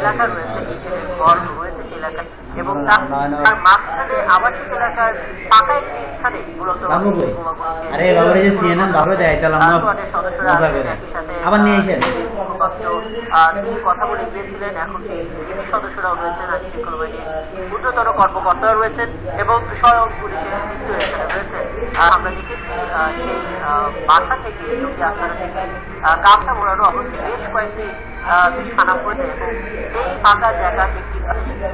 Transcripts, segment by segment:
এলাকা রয়েছে, ঘর রয়েছে সেই এলাকায়, এবং তার মাঝখানে আবাসিক এলাকার ফাঁকা একটি স্থানে মূলত তিনি কথা বলে গিয়েছিলেন। এখন সেই সদস্যরাও রয়েছেন, আইন শৃঙ্খলা বাহিনীর ঊর্ধ্বতন কর্মকর্তারা রয়েছেন এবং স্বয়ং পুলিশের এখানে রয়েছেন। আমরা দেখেছি সেই বাসা থেকে আস্তানা থেকে কাঁচা মোড়ানো অবশ্যই বেশ কয়েকটি বিস্ফোরণ করেছে এবং এই ফাঁকা জায়গা একটি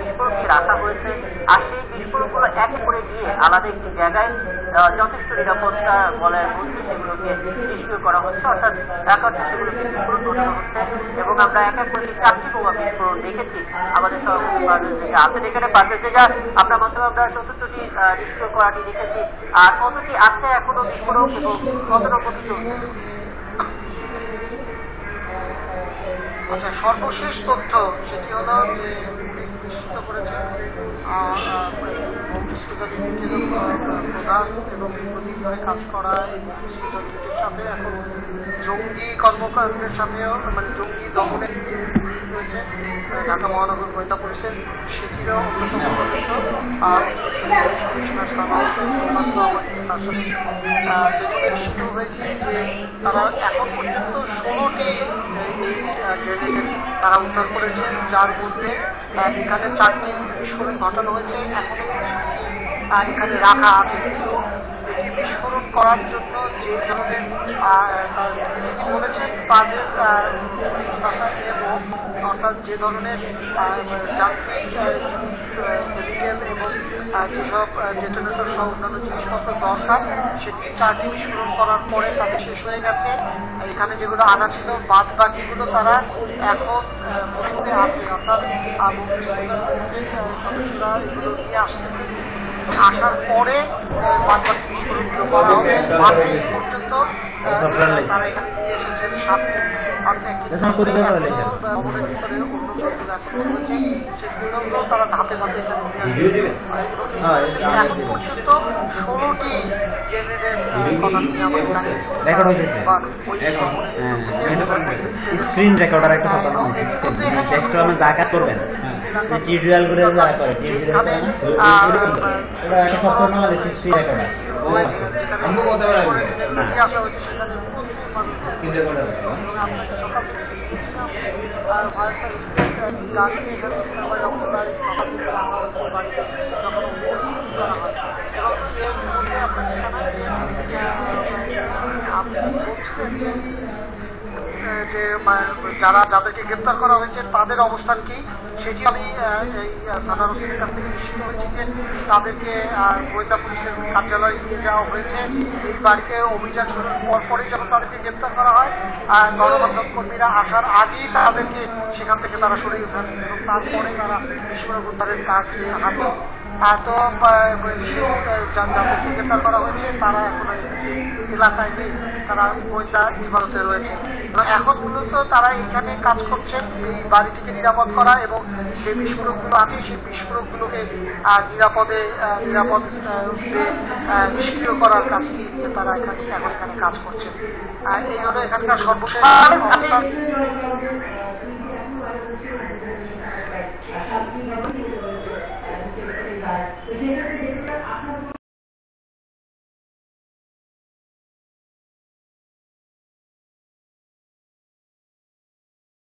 বিস্ফোরককে রাখা হয়েছে। আর সেই বিস্ফোরকগুলো এক করে নিয়ে আলাদা একটি জায়গায় যথেষ্ট নিরাপত্তা বলয়ের মধ্যে সেগুলোকে নিষ্ক্রিয় করা হচ্ছে, অর্থাৎ এক অর্থে সেগুলোকে বিস্ফোরণ ঘটানো হচ্ছে। এবং আমরা এক এক করে 4টি বোমা বিস্ফোরণ দেখেছি আমাদের সহযোগী পারভেজ আছেন এখানে। পারভেজ, যা আপনার মাধ্যমে আমরা 74টি নিষ্ক্রিয় করাটি দেখেছি, আর কতটি আছে এখনো বিস্ফোরক এবং কতটা গতি চলছে? আচ্ছা, সর্বশেষ তথ্য সেটি হলো যে পুলিশ নিশ্চিত করেছে বিস্ফোরক ইউনিটের প্রধান এবং দীর্ঘদিন ধরে কাজ করা এই বিস্ফোরক ইউনিটের সাথে এখন জঙ্গি কর্মকাণ্ডের সাথেও জঙ্গি দমনের রয়েছে ঢাকা মহানগর গোয়েন্দা পুলিশের, সেটিরও অন্যতম সদস্য কমিশনার তার সাথে যেটা নিশ্চিত হয়েছে যে তারা এখন পর্যন্ত 16টি গ্রেনেড তারা উদ্ধার করেছেন, যার মধ্যে এখানে 4টি বিস্ফোরণ ঘটানো হয়েছে, এখনো এখানে রাখা আছে। কিন্তু এটি বিস্ফোরণ করার জন্য যে ধরনের যেটি বলেছেন তাদের পুলিশ ভাষায় এবং অর্থাৎ যে ধরনের যান্ত্রিক কেমিক্যাল এবং যেসব ডেটোনেটর সহ অন্যান্য জিনিসপত্র দরকার সেটি 4টি বিস্ফোরণ করার পরে তাদের শেষ হয়ে গেছে। এখানে যেগুলো আনা ছিল বাদ বাকিগুলো তারা এখন মনে আছে, অর্থাৎ সদস্যরা এগুলো নিয়ে আসতেছে, আসার পরে বাদ বাকি বিস্ফোরণগুলো করা হবে। পর্যন্ত তারা এখানে নিয়ে এসেছেন 7টি, ভবনের ভিতরে অন্য যেগুলো এখন রয়েছে সেগুলো তারা ধাপে ধাপে এখন পর্যন্ত 16টি গ্রেনেডের কথা নিয়ে আমাদের স্ক্রিন রেকর্ডার একটা যা কাজ করবেন টিউটোরিয়াল করে যারা করে একটা সফটওয়্যার নাম আছে স্ক্রিন রেকর্ডার আসা হয়েছে সেখানে স্ক্রিন রেকর্ডার আছে। আপনাকে সকাল থেকে ফায়ার সার্ভিসের গাড়ি এখানে ইস্তেমায় অবস্থায় বাড়িতে যখন করা হয় এবং এর মধ্যে আপনাকে জানাই আপনি বলছিলেন যে যারা যাদেরকে গ্রেপ্তার করা হয়েছে তাদের অবস্থান কি, সেটি আমি এই সানার হোসেনের কাছ থেকে নিশ্চিত হয়েছি যে তাদেরকে গোয়েন্দা পুলিশের কার্যালয়ে নিয়ে যাওয়া হয়েছে। এই বাড়িতে অভিযান শুরুর পরপরই যখন তাদেরকে গ্রেপ্তার করা হয়, গণমাধ্যম কর্মীরা আসার আগেই তাদেরকে সেখান থেকে তারা সরিয়ে ফেলেন এবং তারপরে তারা বিস্ফোরক উদ্ধারের কাজ হাতে। তো যাদেরকে গ্রেপ্তার করা হয়েছে তারা এখন এলাকায় নেই, তারা গোয়েন্দা হেফাজতে রয়েছে। এখন মূলত তারা এখানে কাজ করছেন এই বাড়িটিকে নিরাপদ করা এবং যে বিস্ফোরকগুলো আছে সেই বিস্ফোরকগুলোকে নিরাপদ নিষ্ক্রিয় করার কাজটি নিয়ে তারা এখন এখানে কাজ করছেন। এই হলো এখানকার সর্বশেষ অবস্থান।